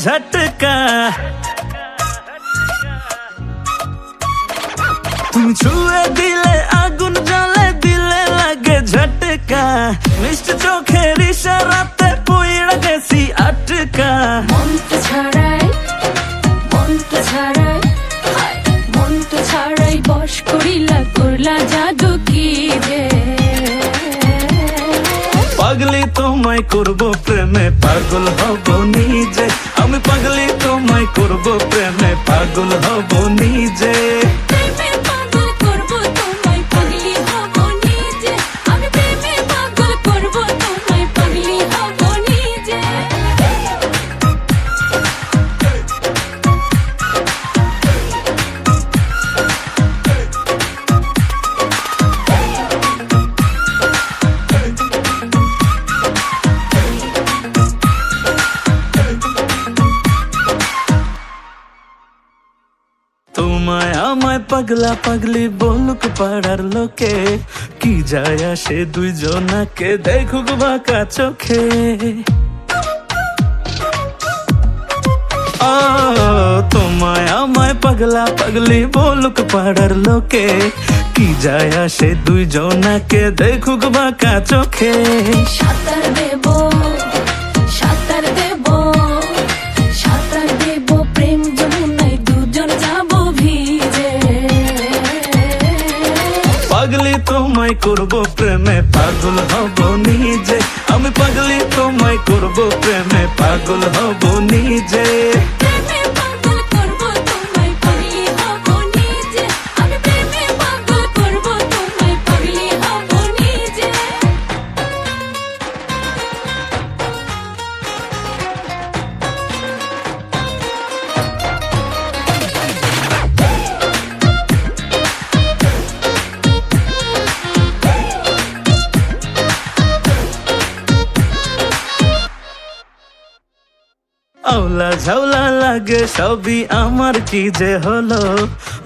झटका तुम छुए दिले आगुन जले दिले लगे झटका मिष्ट चोखेर इशाराते पइड़ा गेছি আটকা মন তো ছাড়াই বশ করিলা করলা জাদু কি রে পাগলি তোমায় করব প্রেমে পাগল হব নিজে আমি পাগলি তোমায় করব প্রেমে পাগল হব নিজে প্রেমে পাগল করব তোমায় পাগলি হব নিজে আমি প্রেমে পাগল করব তোমায় পাগলি হব নিজে তোমায় আমায় পাগলা পাগলি বলুক পাড়ার লোকে কি যায় আসে দুইজনাকে দেখুক বাঁকা চোখে তোমায় আমায় পাগলা পাগলি বলুক পাড়ার লোকে কি যায় আসে দুইজনাকে দেখুক বাঁকা চোখে সাঁতার দেব সাঁতার দেব সাঁতার দেব প্রেম যমুনায় দুজন যাব ভিজে পাগলি তোমায় করব প্রেমে পাগল হব নিজে আমি পাগলি তোমায় করব প্রেমে পাগল হব নিজে প্রেমে পাগল করব তোমায় পাগলি হব নিজে আমি প্রেমে পাগল করব তোমায় পাগলি হব নিজে আওলা ঝাওলা লাগে সবই আমার কি যে হলো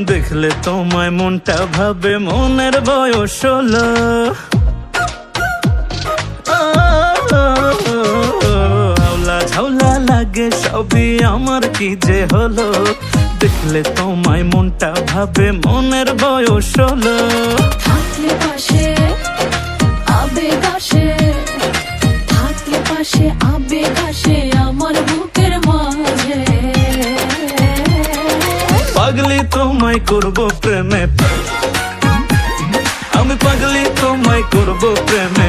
দেখলে তোমায় মনটা ভাবে মনের বয়স হলো আওলা ঝাওলা লাগে সবই আমার কি যে হলো দেখলে তোমায় মনটা ভাবে মনের বয়স হলো থাকলে পাশে আবেগ আসে থাকলে পাশে আবেগ আসে আমার বুকের মাঝে পাগলি তোমায় করব প্রেমে আমি পাগলি তোমায় করব প্রেমে